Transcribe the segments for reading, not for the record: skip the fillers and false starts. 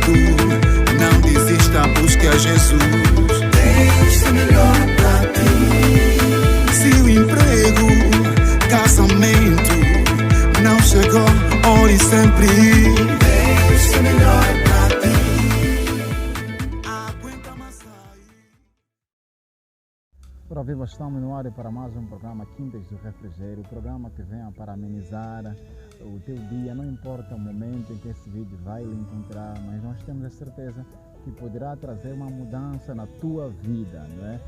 momento, não desista, busque a Jesus. Deixe melhor pra ti. Se o emprego, casamento não chegou, ore sempre. Deixe melhor pra ti. Aguenta mais aí. Ora viva, estamos no ar para mais um programa Quintas do Refrigério, programa que vem para amenizar o teu dia, não importa o momento em que esse vídeo vai lhe encontrar, mas nós temos a certeza que poderá trazer uma mudança na tua vida, não é?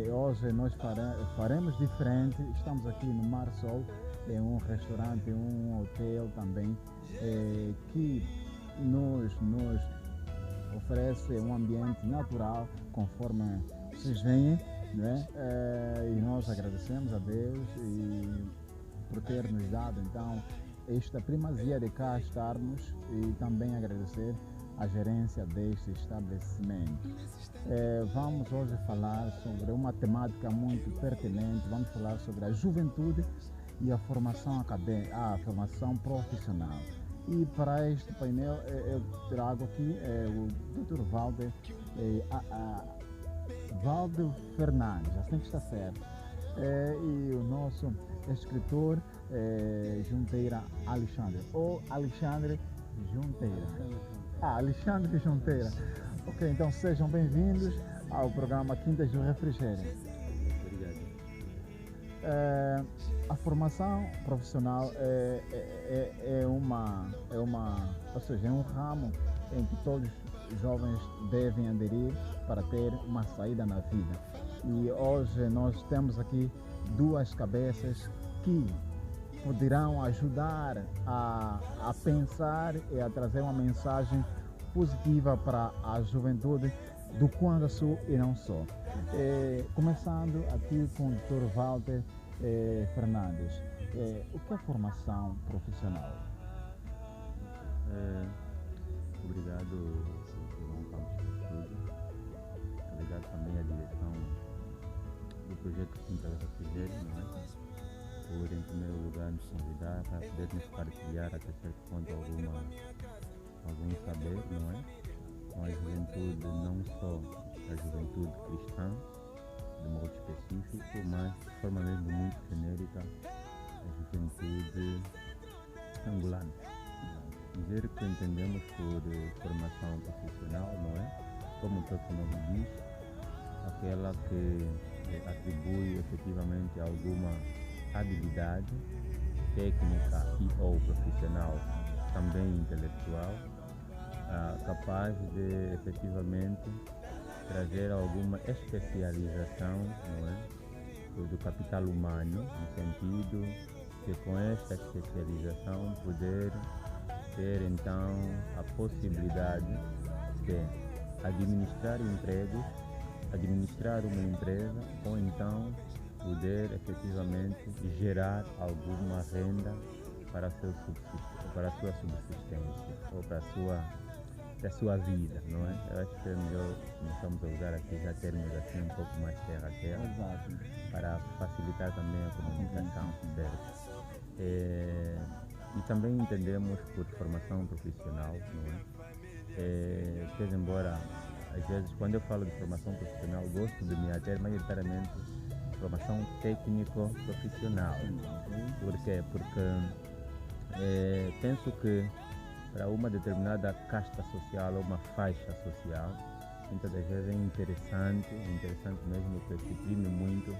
Hoje nós faremos diferente, estamos aqui no Mar Sol, em um restaurante, um hotel também, que nos oferece um ambiente natural, conforme vocês veem, né? E nós agradecemos a Deus por ter nos dado então esta primazia de cá estarmos, e também agradecer a gerência deste estabelecimento. Vamos hoje falar sobre uma temática muito pertinente. Vamos falar sobre a juventude e a formação acadêmica, a formação profissional. E para este painel eu trago aqui o Dr. Valdo Fernandes, assim que está certo, e o nosso escritor Junteira Alexandre, ou Alexandre Junteira. Alexandre Junteira. Ok, então sejam bem-vindos ao programa Quintas do Refrigério. Obrigado. A formação profissional é um ramo em que todos os jovens devem aderir para ter uma saída na vida. E hoje nós temos aqui duas cabeças que poderão ajudar a pensar e a trazer uma mensagem positiva para a juventude do Cuanga Sul e não só. Começando aqui com o Dr. Walter Fernandes, o que é formação profissional? Obrigado, João Campos do Estúdio. Obrigado também à direção do projeto Quinta do Refrigério, não é? Por, em primeiro lugar, nos convidar para podermos partilhar até certo ponto algum saber, não é? Com a juventude, não só a juventude cristã, de modo específico, mas de forma mesmo muito genérica, a juventude angolana. Dizer que entendemos por formação profissional, não é? Como o próprio nome diz, aquela que atribui efetivamente alguma habilidade técnica e ou profissional, também intelectual, capaz de efetivamente trazer alguma especialização, não é? Do capital humano, no sentido de com esta especialização poder ter então a possibilidade de administrar empregos, administrar uma empresa, ou então poder efetivamente gerar alguma renda para a sua subsistência ou para a sua vida, não é? Eu acho que é melhor começamos a usar aqui já termos assim um pouco mais terra a terra. Exato. Para facilitar também a comunicação, certo? E também entendemos por formação profissional, não é? Quer embora às vezes quando eu falo de formação profissional gosto de me ater maioritariamente formação técnico-profissional. Por quê? Porque penso que para uma determinada casta social ou uma faixa social, muitas das vezes é interessante mesmo que se prime muito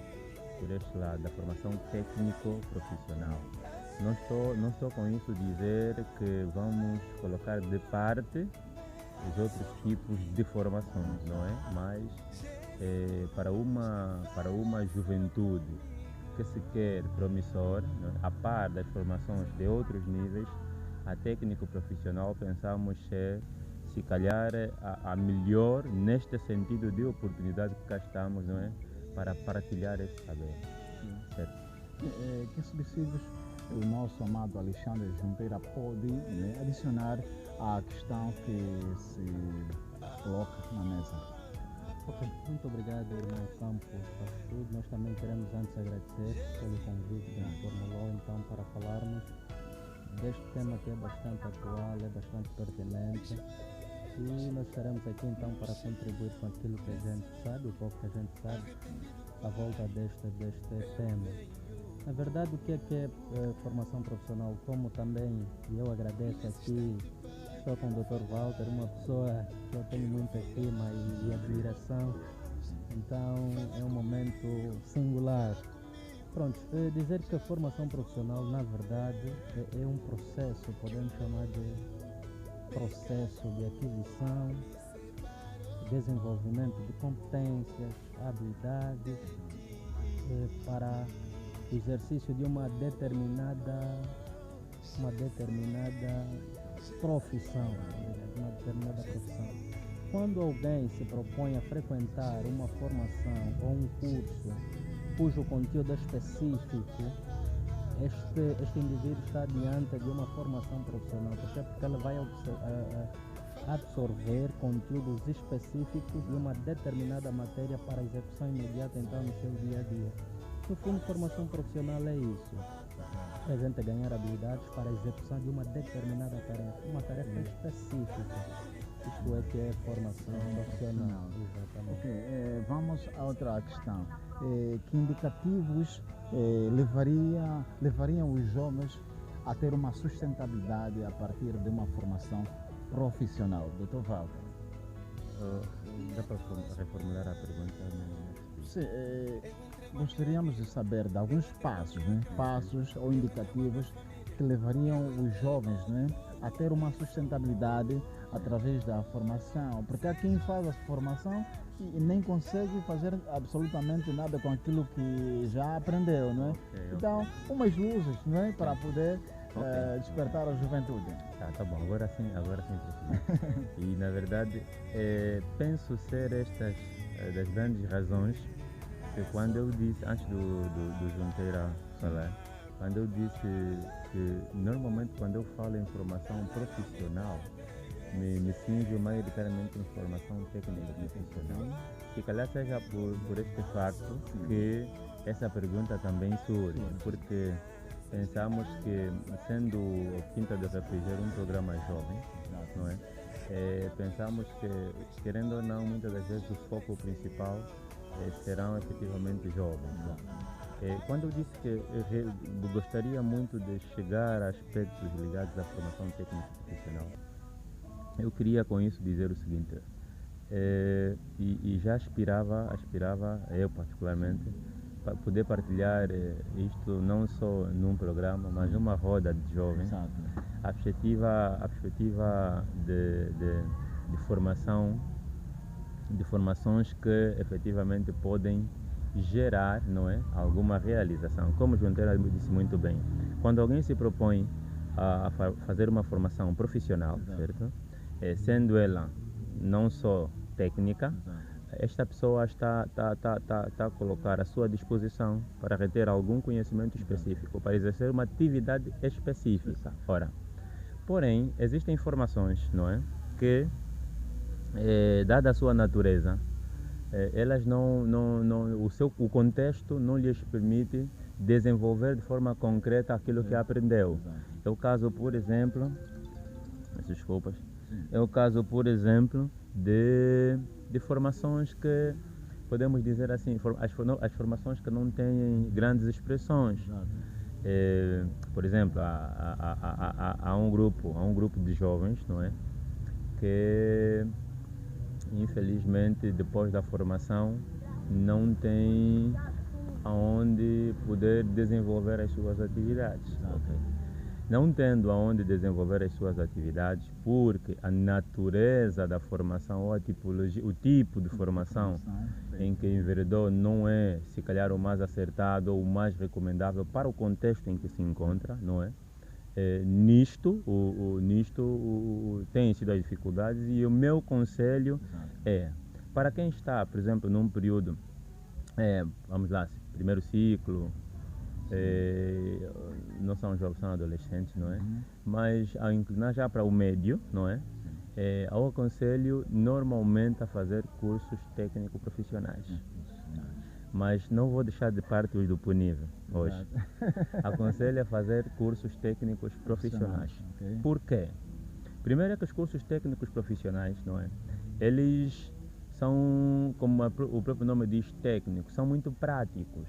por este lado da formação técnico-profissional. Não estou com isso dizer que vamos colocar de parte os outros tipos de formações, não é? Mas para uma juventude que se quer promissora, não é? A par das formações de outros níveis, a técnico-profissional pensamos ser, se calhar, a melhor neste sentido de oportunidade que cá estamos, não é? Para partilhar esse saber. Certo? Que subsídios o nosso amado Alexandre Junteira pode, né, adicionar à questão que se coloca na mesa? Ok, muito obrigado, irmão Campos, por tudo. Nós também queremos antes agradecer pelo convite que nos formulou então para falarmos deste tema que é bastante atual, é bastante pertinente E nós estaremos aqui então para contribuir com aquilo que a gente sabe, o pouco que a gente sabe, à volta deste tema. Na verdade, o que é formação profissional? Como também eu agradeço aqui, estou com o Dr. Walter, uma pessoa que eu tenho muita estima e admiração, então é um momento singular. Pronto, dizer que a formação profissional, na verdade, é um processo, podemos chamar de processo de aquisição, desenvolvimento de competências, habilidades para o exercício de uma determinada profissão. Quando alguém se propõe a frequentar uma formação ou um curso cujo conteúdo é específico, este indivíduo está diante de uma formação profissional, porque ela vai absorver conteúdos específicos de uma determinada matéria para execução imediata então no seu dia a dia. No fundo, formação profissional é isso. É a gente ganhar habilidades para a execução de uma determinada tarefa, uma tarefa específica. Isto é que é formação profissional. Exatamente. Ok, vamos a outra questão. Que indicativos levariam os jovens a ter uma sustentabilidade a partir de uma formação profissional? Dr. Walter. Dá para reformular a pergunta? Sim, gostaríamos de saber de alguns passos, né? Passos ou indicativos que levariam os jovens, né, a ter uma sustentabilidade através da formação, porque há quem faz a formação e nem consegue fazer absolutamente nada com aquilo que já aprendeu, não é? Então, umas luzes, não é, para poder despertar a juventude. Tá bom, agora sim E na verdade, penso ser estas das grandes razões que quando eu disse, antes do Junqueira falar, quando eu disse que normalmente quando eu falo em formação profissional, me cinjo maioritariamente em formação técnica profissional. E calhar seja por este facto que essa pergunta também surge, porque pensamos que, sendo o Quinta do Refrigério um programa jovem, não é? Pensamos que, querendo ou não, muitas das vezes o foco principal serão efetivamente jovens. Quando eu disse que eu gostaria muito de chegar a aspectos ligados à formação técnica profissional, eu queria com isso dizer o seguinte, e já aspirava, eu particularmente, para poder partilhar isto não só num programa, mas numa roda de jovens, a perspectiva de formação, de formações que efetivamente podem gerar, não é, alguma realização. Como o Junqueira disse muito bem, quando alguém se propõe a fazer uma formação profissional, certo? Sendo ela não só técnica, esta pessoa está a colocar à sua disposição para reter algum conhecimento específico, para exercer uma atividade específica. Ora, porém, existem informações, não é, que, dada a sua natureza, elas o contexto não lhes permite desenvolver de forma concreta aquilo que aprendeu. É o caso, por exemplo, de formações que podemos dizer assim, as formações que não têm grandes expressões. Por exemplo, há um grupo de jovens, não é, que infelizmente depois da formação não tem aonde poder desenvolver as suas atividades. Não tendo aonde desenvolver as suas atividades, porque a natureza da formação ou a tipologia, o tipo de formação em que enveredou não é, se calhar, o mais acertado ou o mais recomendável para o contexto em que se encontra, não é? Nisto tem sido as dificuldades, e o meu conselho é, para quem está, por exemplo, num período, vamos lá, primeiro ciclo, não são jovens, são adolescentes, não é? Mas ao inclinar já para o médio, não é? Eu aconselho normalmente a fazer cursos técnico-profissionais. Mas não vou deixar de parte os do punível hoje. Aconselho a fazer cursos técnicos profissionais. Por quê? Primeiro é que os cursos técnicos profissionais, não é? Eles são, como o próprio nome diz, técnicos, são muito práticos.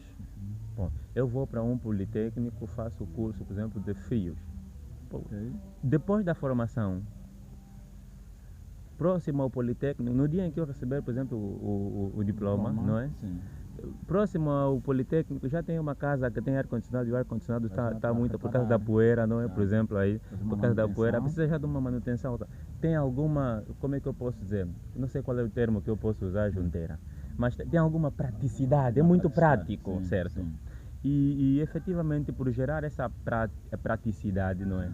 Bom, eu vou para um politécnico, faço o curso, por exemplo, de fios. Depois da formação, próximo ao politécnico, no dia em que eu receber, por exemplo, o diploma, não é? Sim. Próximo ao politécnico já tem uma casa que tem ar-condicionado e o ar-condicionado está muito por causa da poeira, não é? Por exemplo, aí, por causa da poeira, precisa já de uma manutenção. Tem alguma, como é que eu posso dizer? Não sei qual é o termo que eu posso usar, junteira, mas tem alguma praticidade, é muito prático, sim, certo? Sim. E efetivamente por gerar essa praticidade, não é?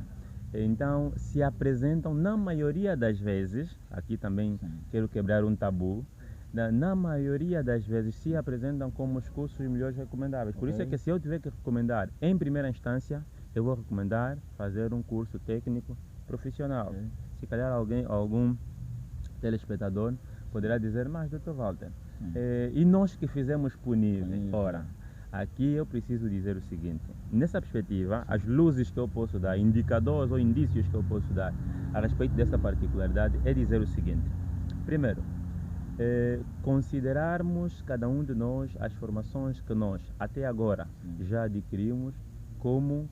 Então se apresentam na maioria das vezes, aqui também quero quebrar um tabu, na maioria das vezes se apresentam como os cursos melhores recomendáveis. Por isso é que se eu tiver que recomendar em primeira instância, eu vou recomendar fazer um curso técnico profissional. Se calhar algum telespectador poderá dizer, mas Dr. Walter, e nós que fizemos punir, ora, aqui eu preciso dizer o seguinte, nessa perspectiva, as luzes que eu posso dar, indicadores ou indícios que eu posso dar a respeito dessa particularidade é dizer o seguinte. Primeiro, considerarmos cada um de nós as formações que nós até agora já adquirimos como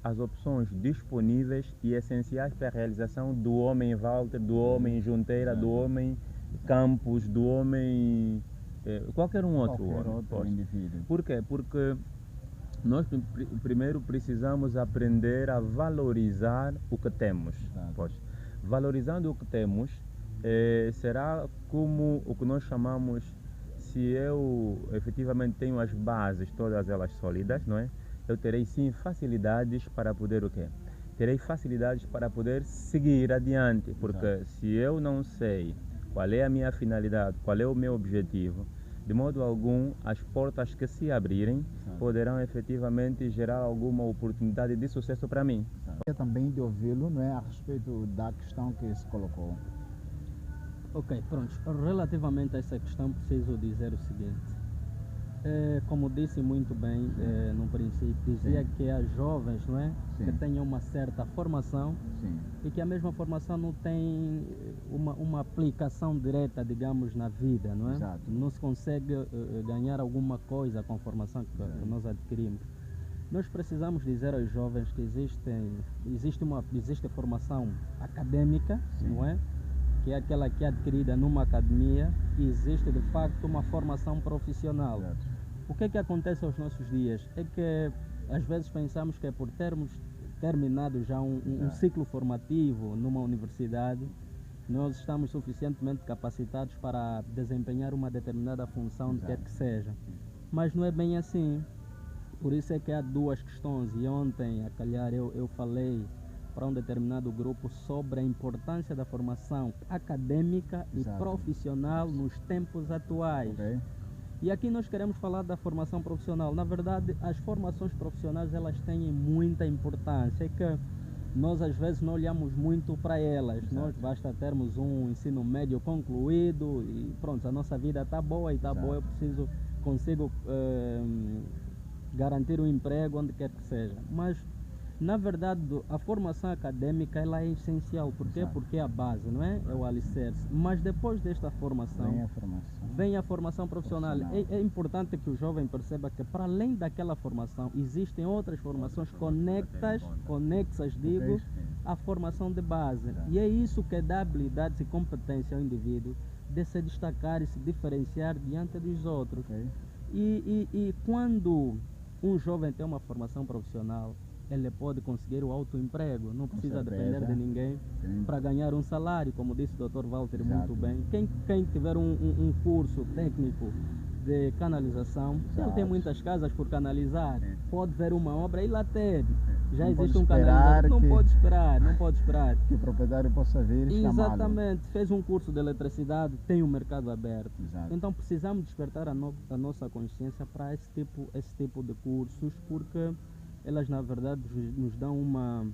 as opções disponíveis e essenciais para a realização do homem Walter, do homem Junteira, do homem Campos, do homem qualquer outro indivíduo. Por quê? Porque nós primeiro precisamos aprender a valorizar o que temos. Valorizando o que temos, será como o que nós chamamos, se eu efetivamente tenho as bases todas elas sólidas, não é? Eu terei sim facilidades para poder o quê? Terei facilidades para poder seguir adiante, porque se eu não sei qual é a minha finalidade, qual é o meu objetivo, de modo algum as portas que se abrirem poderão efetivamente gerar alguma oportunidade de sucesso para mim. Eu também de ouvi-lo, não é, a respeito da questão que se colocou. Ok, pronto. Relativamente a essa questão, preciso dizer o seguinte. Como disse muito bem no princípio, dizia que as jovens, não é, que tenham uma certa formação e que a mesma formação não tem uma aplicação direta, digamos, na vida, não é? Exato. Não se consegue ganhar alguma coisa com a formação que nós adquirimos. Nós precisamos dizer aos jovens que existe formação acadêmica, não é? Que é aquela que é adquirida numa academia, e existe de facto uma formação profissional. O que é que acontece aos nossos dias? É que às vezes pensamos que é por termos terminado já um ciclo formativo numa universidade, nós estamos suficientemente capacitados para desempenhar uma determinada função, quer que seja. Mas não é bem assim. Por isso é que há duas questões, e ontem, a calhar, eu falei para um determinado grupo sobre a importância da formação acadêmica e profissional nos tempos atuais. E aqui nós queremos falar da formação profissional. Na verdade, as formações profissionais, elas têm muita importância. É que nós às vezes não olhamos muito para elas. Nós basta termos um ensino médio concluído e pronto, a nossa vida está boa e está boa, eu consigo garantir um emprego onde quer que seja. Mas na verdade, a formação acadêmica ela é essencial. Por quê? Porque é a base, não é? É o alicerce. Mas depois desta formação, vem a formação profissional. É importante que o jovem perceba que para além daquela formação, existem outras formações conexas, digo, à formação de base. E é isso que dá habilidades e competência ao indivíduo de se destacar e se diferenciar diante dos outros. E quando um jovem tem uma formação profissional, ele pode conseguir o autoemprego, não precisa depender de ninguém para ganhar um salário, como disse o Dr. Walter muito bem. Quem tiver um curso técnico de canalização, ele tem muitas casas por canalizar, pode ver uma obra e lá ter. Já não existe um canalizador, não pode esperar. Que o proprietário possa vir e chamá-lo. Exatamente, fez um curso de eletricidade, tem um mercado aberto. Então precisamos despertar a nossa consciência para esse tipo de cursos, porque elas na verdade nos dão uma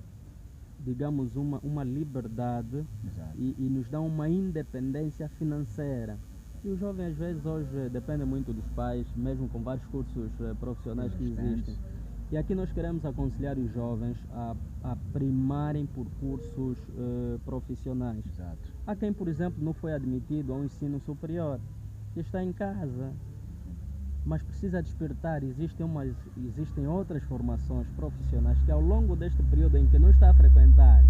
liberdade e nos dão uma independência financeira. E o jovem às vezes hoje depende muito dos pais, mesmo com vários cursos profissionais que existem. E aqui nós queremos aconselhar os jovens a primarem por cursos profissionais. Exato. Há quem, por exemplo, não foi admitido ao ensino superior, que está em casa, mas precisa despertar. Existem outras formações profissionais que ao longo deste período em que não está a frequentar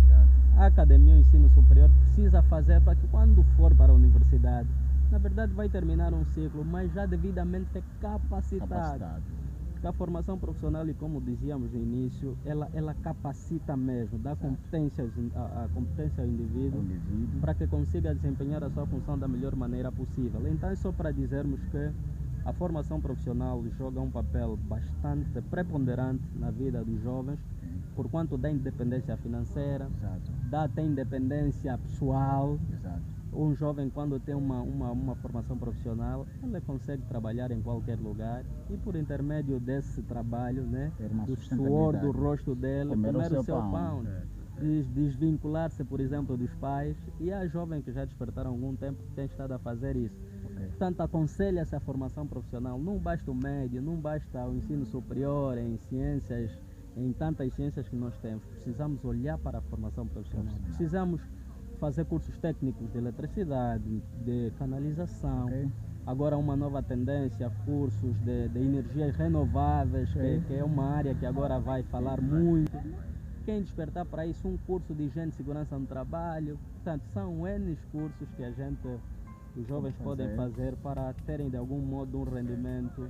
a academia ou ensino superior, precisa fazer para que quando for para a universidade, na verdade vai terminar um ciclo, mas já devidamente capacitado. Porque a formação profissional, e como dizíamos no início, ela capacita mesmo, dá competências, a competência ao indivíduo para que consiga desempenhar a sua função da melhor maneira possível. Então é só para dizermos que a formação profissional joga um papel bastante preponderante na vida dos jovens, porquanto dá independência financeira, dá até independência pessoal. Um jovem, quando tem uma formação profissional, ele consegue trabalhar em qualquer lugar e por intermédio desse trabalho, né, do suor do rosto dele, comer o seu pão. Desvincular-se, por exemplo, dos pais. E há jovens que já despertaram há algum tempo que têm estado a fazer isso. Portanto, aconselha-se a formação profissional. Não basta o médio, não basta o ensino superior em ciências, em tantas ciências que nós temos. Precisamos olhar para a formação profissional. Precisamos fazer cursos técnicos de eletricidade, de canalização. Agora uma nova tendência, cursos de energias renováveis, que é uma área que agora vai falar muito. Quem despertar para isso, um curso de higiene e segurança no trabalho. Portanto, são N cursos que os jovens podem fazer para terem de algum modo um rendimento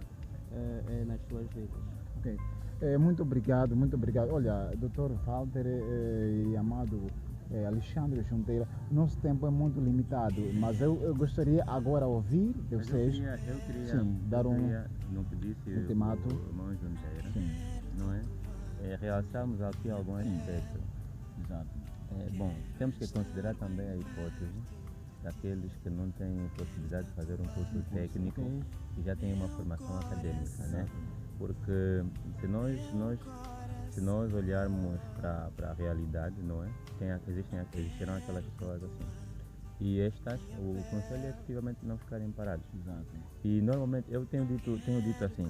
nas suas vidas. Muito obrigado, muito obrigado. Olha, Dr. Walter e amado Alexandre Junteira, nosso tempo é muito limitado, mas eu gostaria agora de ouvir de vocês. Eu queria no que disse o irmão Junteira, não é? Realçamos aqui alguns aspectos. Bom, temos que considerar também a hipótese daqueles que não têm possibilidade de fazer um curso técnico e já têm uma formação acadêmica, né? Porque se nós olharmos para a realidade, não é? Existirão aquelas pessoas assim. E estas, o conselho é efetivamente não ficarem parados. E normalmente eu tenho dito assim,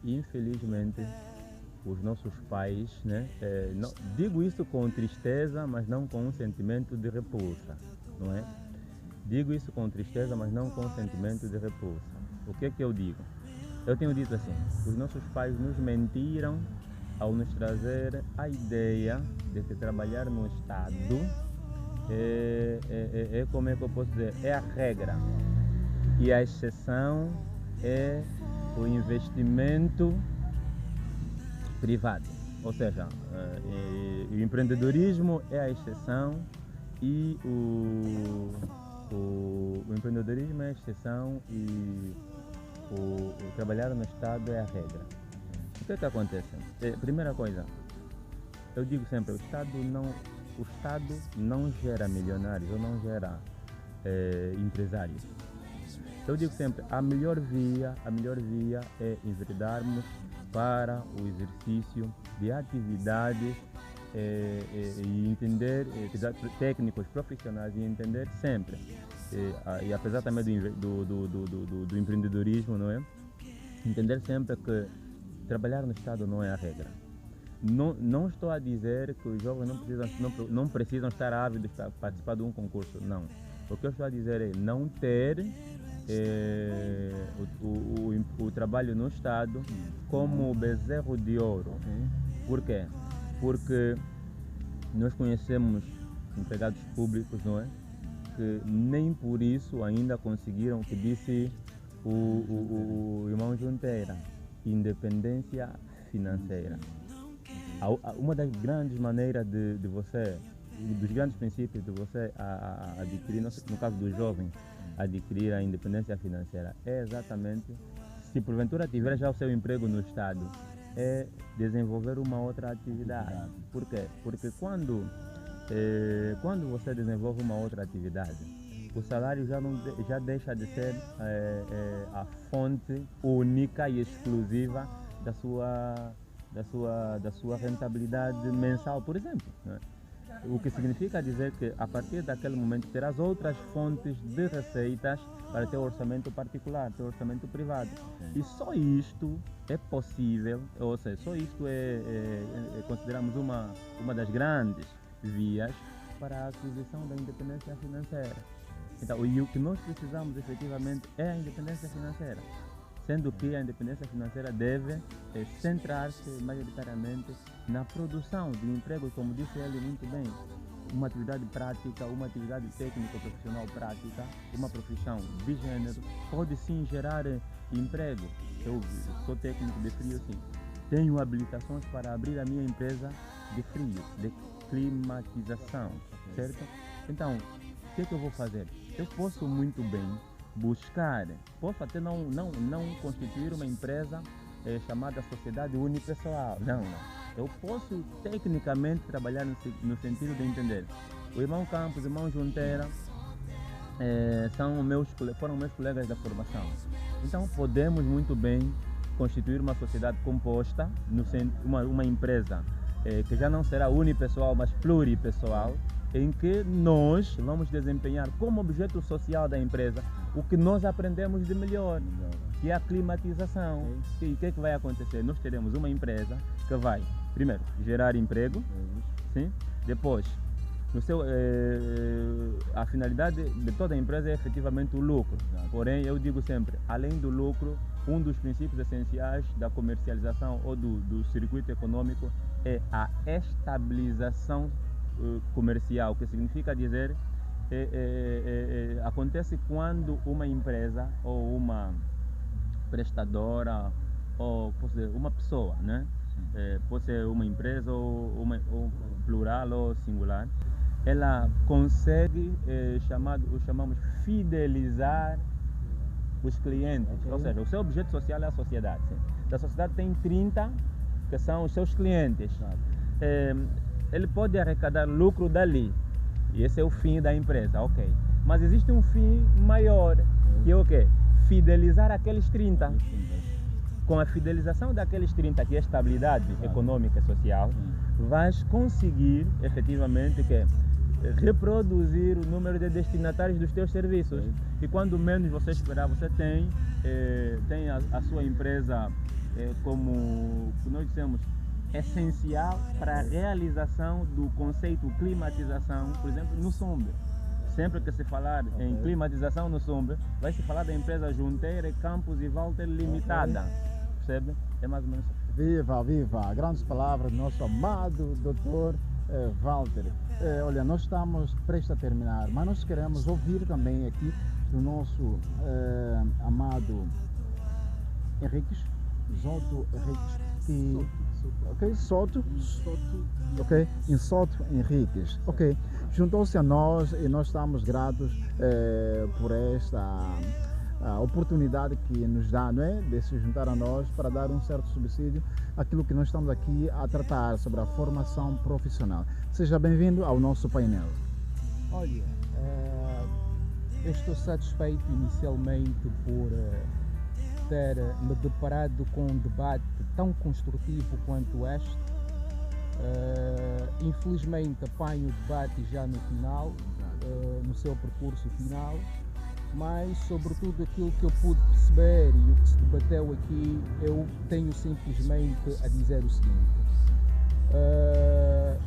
infelizmente os nossos pais, né? Digo isso com tristeza, mas não com um sentimento de repulsa, não é? Digo isso com tristeza, mas não com um sentimento de repulsa. O que é que eu digo? Eu tenho dito assim, os nossos pais nos mentiram ao nos trazer a ideia de que trabalhar no Estado como é que eu posso dizer, é a regra e a exceção é o investimento privado, ou seja, o empreendedorismo é a exceção e o empreendedorismo é a exceção e o trabalhar no Estado é a regra. O que é que acontece? Primeira coisa, eu digo sempre, o Estado não gera milionários ou não gera empresários. Eu digo sempre, a melhor via é enveredarmos para o exercício de atividades e entender, técnicos profissionais e entender sempre, e apesar também do empreendedorismo, não é? Entender sempre que trabalhar no Estado não é a regra. Não estou a dizer que os jovens não precisam estar ávidos para participar de um concurso, não. O que eu estou a dizer é não ter o trabalho no Estado como bezerro de ouro. Por quê? Porque nós conhecemos empregados públicos, não é? Que nem por isso ainda conseguiram, que disse o irmão Junteira, independência financeira. Uma das grandes maneiras de você, dos grandes princípios de você adquirir, no caso do jovem, adquirir a independência financeira é exatamente, se porventura tiver já o seu emprego no Estado, é desenvolver uma outra atividade. Por quê? Porque quando você desenvolve uma outra atividade, o salário já deixa de ser a fonte única e exclusiva da sua rentabilidade mensal, por exemplo, né? O que significa dizer que a partir daquele momento terás outras fontes de receitas para teu orçamento particular, teu orçamento privado. E só isto é possível, ou seja, só isto consideramos uma das grandes vias para a aquisição da independência financeira. Então, e o que nós precisamos efetivamente é a independência financeira, sendo que a independência financeira deve centrar-se majoritariamente na produção de emprego, como disse ele muito bem, uma atividade prática, uma atividade técnico-profissional prática, uma profissão de gênero, pode sim gerar emprego. Eu sou técnico de frio, sim. Tenho habilitações para abrir a minha empresa de frio, de climatização, certo? Então, o que é que eu vou fazer? Eu posso muito bem buscar, posso até não constituir uma empresa chamada sociedade unipessoal, não. Eu posso tecnicamente trabalhar no sentido de entender. O irmão Campos e o irmão Junteira foram meus colegas da formação. Então podemos muito bem constituir uma sociedade composta, uma empresa que já não será unipessoal, mas pluripessoal, em que nós vamos desempenhar como objeto social da empresa o que nós aprendemos de melhor, que é a climatização. E o que é que vai acontecer? Nós teremos uma empresa que vai, primeiro, gerar emprego, sim? Depois, a finalidade de toda a empresa é efetivamente o lucro. Porém, eu digo sempre, além do lucro, um dos princípios essenciais da comercialização ou do circuito econômico é a estabilização comercial, que significa dizer acontece quando uma empresa ou uma prestadora ou uma pessoa, né? Pode ser uma empresa ou plural ou singular, ela consegue chamamos fidelizar os clientes, ou seja, o seu objeto social é a sociedade. Sim. A sociedade tem 30 que são os seus clientes. Ele pode arrecadar lucro dali, e esse é o fim da empresa, ok. Mas existe um fim maior, que é o quê? Fidelizar aqueles 30. Com a fidelização daqueles 30, que é estabilidade econômica e social, vais conseguir efetivamente reproduzir o número de destinatários dos teus serviços. E quando menos você esperar, você tem a sua empresa como nós dissemos, essencial para a realização do conceito climatização, por exemplo, no Sumbe. Sempre que se falar em climatização no Sumbe, vai se falar da empresa Junteira, Campos e Walter Limitada. Percebe? É mais ou menos Viva, viva! Grandes palavras do nosso amado Dr. Walter. Olha, nós estamos prestes a terminar, mas nós queremos ouvir também aqui do nosso amado Henriques, Soto Henriques, Soto Henriques, ok, juntou-se a nós e nós estamos gratos por esta oportunidade que nos dá, não é, de se juntar a nós para dar um certo subsídio àquilo que nós estamos aqui a tratar sobre a formação profissional. Seja bem-vindo ao nosso painel. Olha, eu estou satisfeito inicialmente por ter me deparado com um debate tão construtivo quanto este. Infelizmente apanho o debate já no final, no seu percurso final, mas sobretudo aquilo que eu pude perceber e o que se debateu aqui, eu tenho simplesmente a dizer o seguinte.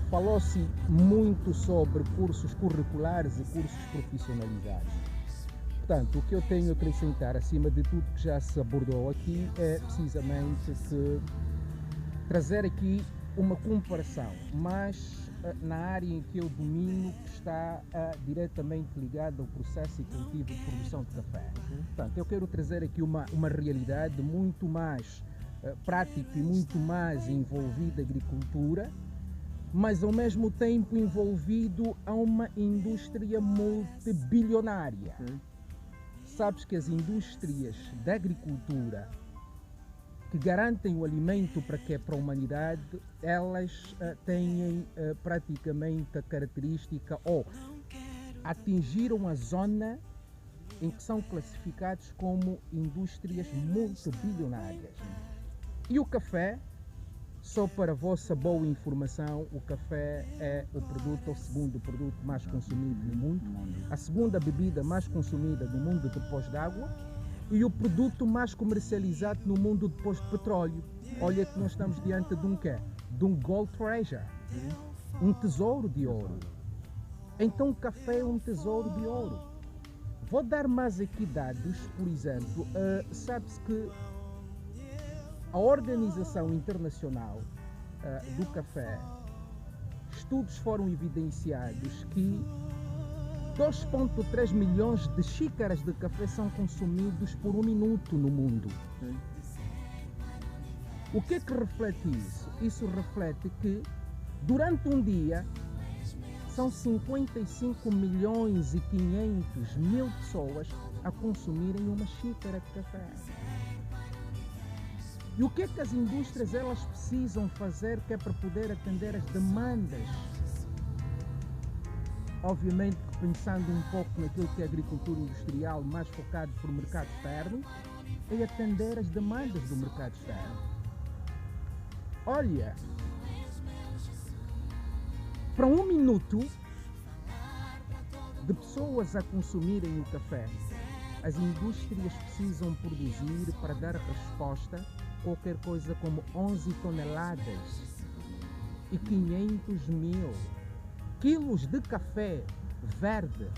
Falou-se muito sobre cursos curriculares e cursos profissionalizados. Portanto, o que eu tenho a acrescentar, acima de tudo que já se abordou aqui, é precisamente que trazer aqui uma comparação, mas na área em que eu domino, que está diretamente ligada ao processo e cultivo de produção de café. Portanto, eu quero trazer aqui uma realidade muito mais prática e muito mais envolvida a agricultura, mas ao mesmo tempo envolvido a uma indústria multibilionária. Sabes que as indústrias da agricultura que garantem o alimento para a humanidade, elas têm praticamente a característica ou atingiram a zona em que são classificados como indústrias multibilionárias. E o café Só para a vossa boa informação, o café é o segundo produto mais consumido no mundo, a segunda bebida mais consumida no mundo depois d'água e o produto mais comercializado no mundo depois de petróleo. Olha que nós estamos diante de um quê? De um gold treasure, um tesouro de ouro. Então o café é um tesouro de ouro. Vou dar mais aqui dados, por exemplo, sabe-se que a Organização Internacional do Café, estudos foram evidenciados que 2,3 milhões de xícaras de café são consumidos por um minuto no mundo. O que é que reflete isso? Isso reflete que durante um dia são 55 milhões e 500 mil pessoas a consumirem uma xícara de café. E o que é que as indústrias elas precisam fazer que é para poder atender as demandas? Obviamente que pensando um pouco naquilo que é a agricultura industrial, mais focado para o mercado externo, é atender as demandas do mercado externo. Olha, para um minuto de pessoas a consumirem o café, as indústrias precisam produzir para dar resposta qualquer coisa como 11 toneladas e 500 mil quilos de café verde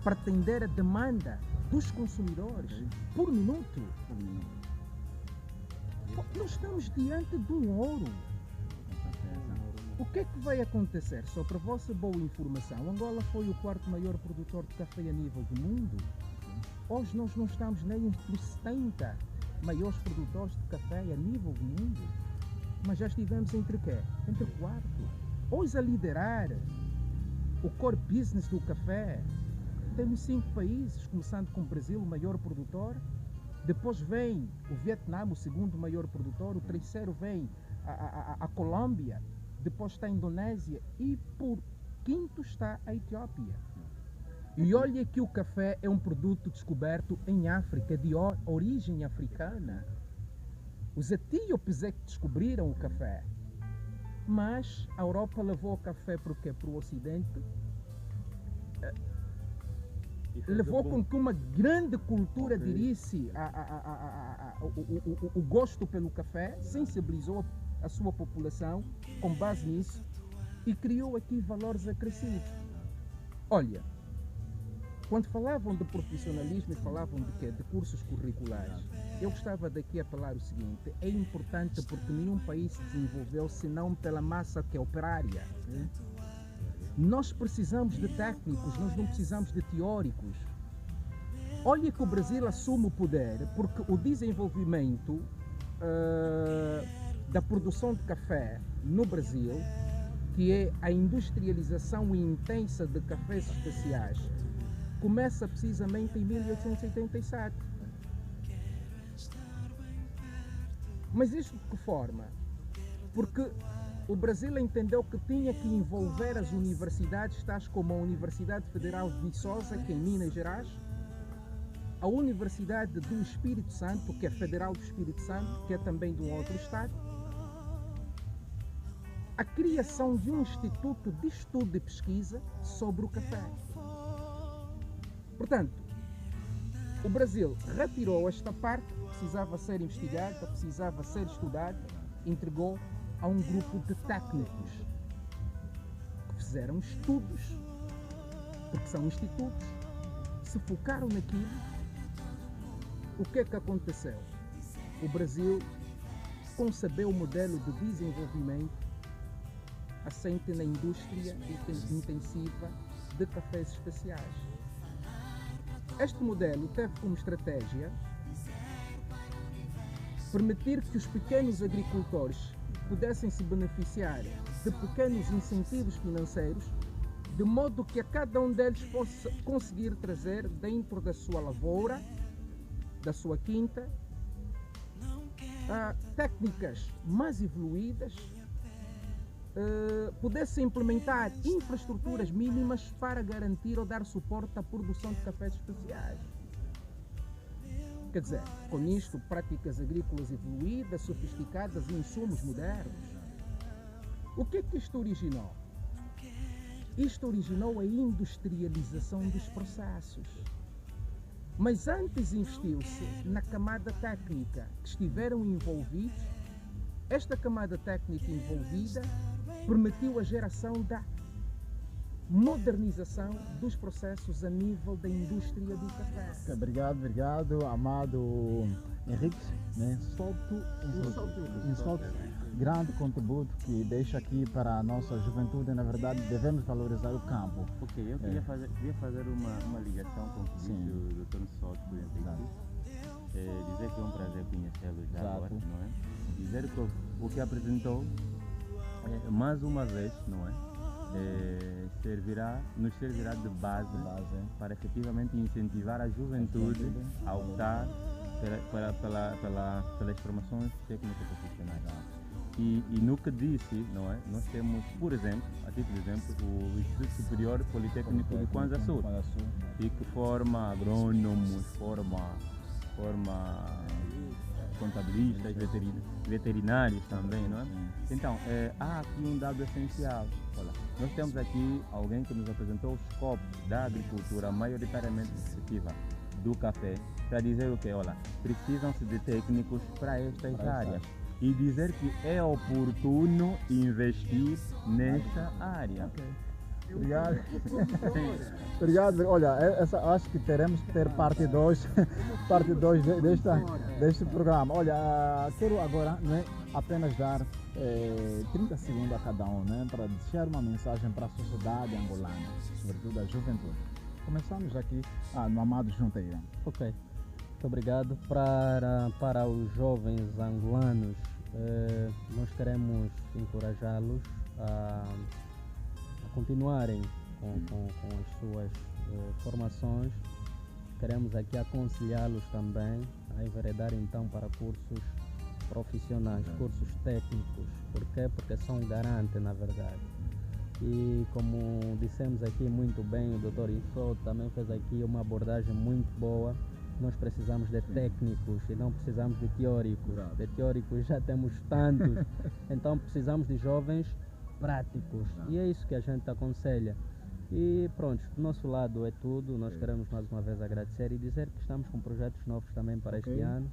para atender a demanda dos consumidores por minuto. Nós estamos diante de um ouro. O que é que vai acontecer? Só para a vossa boa informação, Angola foi o quarto maior produtor de café a nível do mundo. Hoje nós não estamos nem entre os 70 maiores produtores de café a nível do mundo, mas já estivemos entre quê? Entre o quarto. Hoje a liderar o core business do café, temos 5 países, começando com o Brasil, o maior produtor, depois vem o Vietnã, o segundo maior produtor, o terceiro vem a Colômbia, depois está a Indonésia e por quinto está a Etiópia. E olha que o café é um produto descoberto em África, de origem africana. Os etíopes é que descobriram o café. Mas a Europa levou o café para o Ocidente, levou com que uma grande cultura dirisse o gosto pelo café, sensibilizou a sua população com base nisso e criou aqui valores acrescidos. Olha, quando falavam de profissionalismo e falavam de quê? De cursos curriculares, eu gostava daqui a falar o seguinte: é importante porque nenhum país se desenvolveu senão pela massa que é operária. Nós precisamos de técnicos, nós não precisamos de teóricos. Olha que o Brasil assume o poder porque o desenvolvimento da produção de café no Brasil, que é a industrialização intensa de cafés especiais, começa precisamente em 1887. Mas isto de que forma? Porque o Brasil entendeu que tinha que envolver as universidades, tais como a Universidade Federal de Viçosa, que é em Minas Gerais, a Universidade do Espírito Santo, que é Federal do Espírito Santo, que é também de um outro estado, a criação de um instituto de estudo e pesquisa sobre o café. Portanto, o Brasil retirou esta parte, precisava ser investigada, precisava ser estudada, entregou a um grupo de técnicos que fizeram estudos, porque são institutos, se focaram naquilo. O que é que aconteceu? O Brasil concebeu o modelo de desenvolvimento assente na indústria intensiva de cafés especiais. Este modelo teve como estratégia permitir que os pequenos agricultores pudessem se beneficiar de pequenos incentivos financeiros, de modo que a cada um deles possa conseguir trazer dentro da sua lavoura, da sua quinta, técnicas mais evoluídas, pudesse implementar infraestruturas mínimas para garantir ou dar suporte à produção de cafés especiais. Quer dizer, com isto, práticas agrícolas evoluídas, sofisticadas e insumos modernos. O que é que isto originou? Isto originou a industrialização dos processos. Mas antes investiu-se na camada técnica que estiveram envolvidos. Esta camada técnica envolvida permitiu a geração da modernização dos processos a nível da indústria do café. Obrigado, amado Henrique. Né? Grande contributo que deixa aqui para a nossa juventude. Na verdade, devemos valorizar o campo. Ok, eu queria fazer uma ligação com o que disse o Dr. Soto e Henrique. Dizer que é um prazer conhecê-lo já agora, não é? Dizer que o que apresentou, mais uma vez, não é? Nos servirá de base para efetivamente incentivar a juventude a optar pelas formações técnico-profissionais. E no que disse, não é? Nós temos, por exemplo, a título de exemplo, o Instituto Superior Politécnico de Kwanza Sul, e que forma agrônomos, forma contabilistas, veterinários também, não é? Então, há aqui um dado essencial. Olha, nós temos aqui alguém que nos apresentou o escopo da agricultura maioritariamente executiva do café, para dizer o que? Olha, precisam-se de técnicos para estas áreas. E dizer que é oportuno investir nesta área. Obrigado. Obrigado. Olha, acho que teremos que ter parte 2 deste programa. Olha, quero agora, não é, apenas dar 30 segundos a cada um, né, para deixar uma mensagem para a sociedade angolana, sobretudo a juventude. Começamos aqui no amado Junteira. Ok, muito obrigado. Para os jovens angolanos, nós queremos encorajá-los a continuarem com as suas formações. Queremos aqui aconselhá-los também a enveredar então para cursos profissionais, cursos técnicos. Por quê? Porque são garante, na verdade. E como dissemos aqui muito bem, o Dr. Isso também fez aqui uma abordagem muito boa. Nós precisamos de técnicos e não precisamos de teóricos. De teóricos já temos tantos, então precisamos de jovens práticos, e é isso que a gente aconselha. E pronto, do nosso lado é tudo. Nós queremos mais uma vez agradecer e dizer que estamos com projetos novos também para este ano.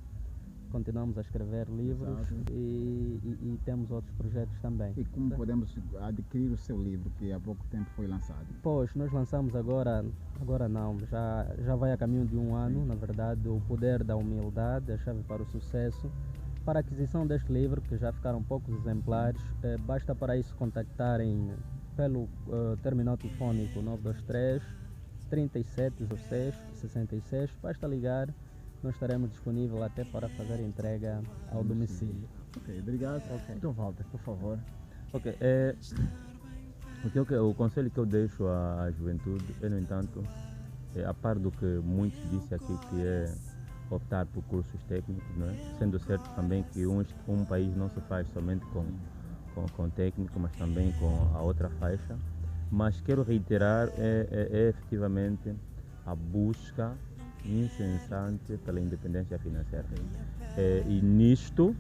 Continuamos a escrever livros e temos outros projetos também. E como podemos adquirir o seu livro, que há pouco tempo foi lançado? Pois, nós lançamos agora não, já vai a caminho de um ano, na verdade, O Poder da Humildade, a Chave para o Sucesso. Para a aquisição deste livro, que já ficaram poucos exemplares, basta para isso contactarem pelo terminal telefónico 923 37 16 66. Basta ligar, nós estaremos disponíveis até para fazer entrega ao domicílio. Ok, obrigado. Então, Walter, por favor. Ok, o conselho que eu deixo à juventude é, no entanto, a par do que muitos disse aqui, que é optar por cursos técnicos, não é? Sendo certo também que um país não se faz somente com técnico, mas também com a outra faixa. Mas quero reiterar efetivamente a busca incessante pela independência financeira. E nisto,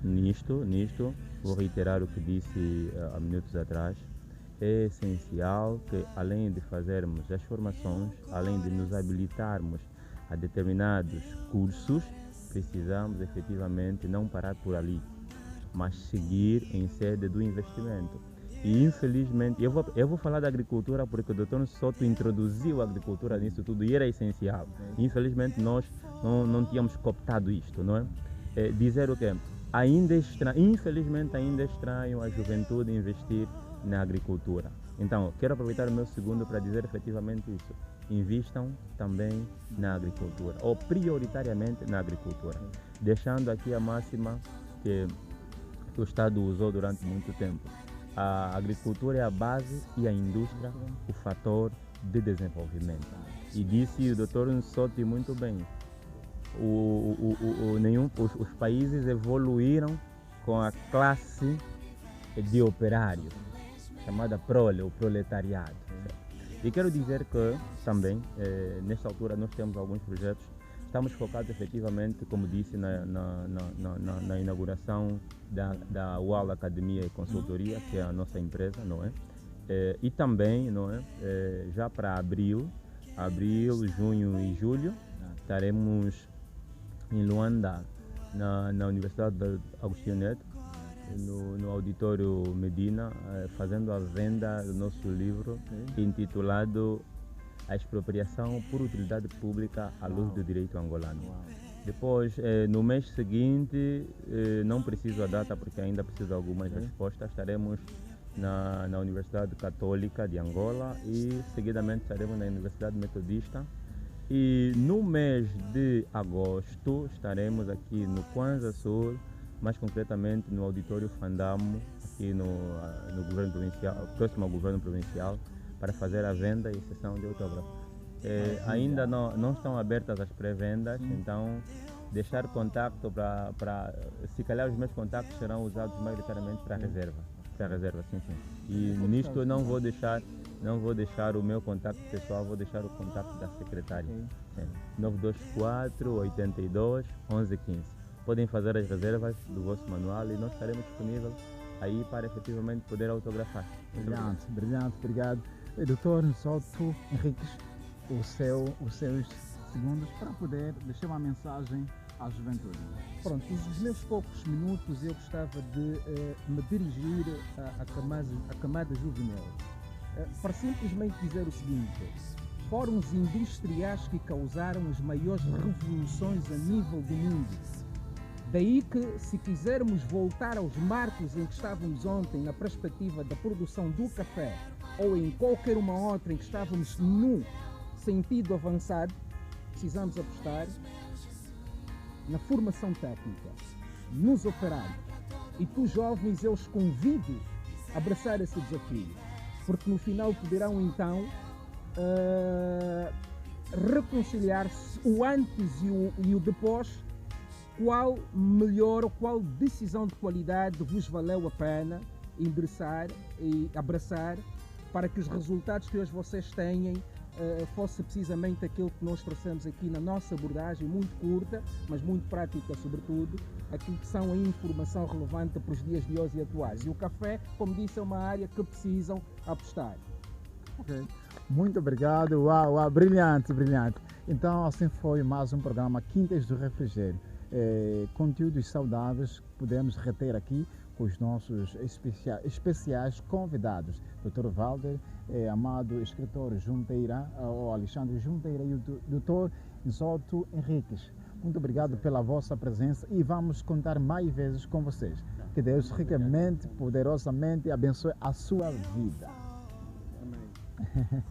vou reiterar o que disse há minutos atrás, é essencial que, além de fazermos as formações, além de nos habilitarmos a determinados cursos, precisamos efetivamente não parar por ali, mas seguir em sede do investimento. E infelizmente, eu vou falar da agricultura porque o Dr. Soto introduziu a agricultura nisso tudo e era essencial. Infelizmente nós não tínhamos cooptado isto, não é? Dizer o quê? Infelizmente ainda é estranho a juventude investir na agricultura. Então, quero aproveitar o meu segundo para dizer efetivamente isso. Invistam também na agricultura, ou prioritariamente na agricultura, deixando aqui a máxima que o Estado usou durante muito tempo. A agricultura é a base e a indústria o fator de desenvolvimento. E disse o Dr. Soto muito bem, os países evoluíram com a classe de operários, chamada prole, o proletariado. E quero dizer que também, nesta altura, nós temos alguns projetos estamos focados efetivamente, como disse, na inauguração da UAL Academia e Consultoria, que é a nossa empresa, não é? E também, não é? Já para abril, junho e julho, estaremos em Luanda, na Universidade de Agostinho Neto, no Auditório Medina, fazendo a venda do nosso livro intitulado A Expropriação por Utilidade Pública à Luz do Direito Angolano. Depois, no mês seguinte, não preciso a data porque ainda preciso de algumas respostas, estaremos na Universidade Católica de Angola e seguidamente estaremos na Universidade Metodista. E no mês de agosto estaremos aqui no Kwanza Sul, mais concretamente no Auditório Fandamo, aqui no governo provincial, próximo ao governo provincial, para fazer a venda e sessão de autógrafo. Ainda não estão abertas as pré-vendas, então deixar contato para, se calhar os meus contactos serão usados maioritariamente para reserva. Para reserva, sim. E nisto não vou deixar o meu contacto pessoal, vou deixar o contacto da secretária. 924 82 1115. Podem fazer as reservas do vosso manual e nós estaremos disponíveis aí para efetivamente poder autografar. Brilhante, obrigado. Doutor Nsoto Henriques, os seus segundos para poder deixar uma mensagem à juventude. Pronto, os meus poucos minutos eu gostava de me dirigir à camada juvenil, para simplesmente dizer o seguinte: foram os industriais que causaram as maiores revoluções a nível do mundo. Daí que, se quisermos voltar aos marcos em que estávamos ontem na perspectiva da produção do café ou em qualquer uma outra em que estávamos no sentido avançado, precisamos apostar na formação técnica, nos operários. E tu, jovens, eu os convido a abraçar esse desafio, porque no final poderão então reconciliar-se o antes e o depois. Qual melhor ou qual decisão de qualidade vos valeu a pena endereçar e abraçar para que os resultados que hoje vocês têm fosse precisamente aquilo que nós trouxemos aqui na nossa abordagem, muito curta, mas muito prática sobretudo, aquilo que são a informação relevante para os dias de hoje e atuais. E o café, como disse, é uma área que precisam apostar. Ok, muito obrigado, uau, brilhante. Então assim foi mais um programa Quintas do Refrigério. Conteúdos saudáveis que podemos reter aqui com os nossos especiais convidados, Dr. Valder, amado escritor Junteira, o Alexandre Junteira e o Dr. Nsoto Henriques. Muito obrigado pela vossa presença e vamos contar mais vezes com vocês. Que Deus ricamente, poderosamente abençoe a sua vida. Amém.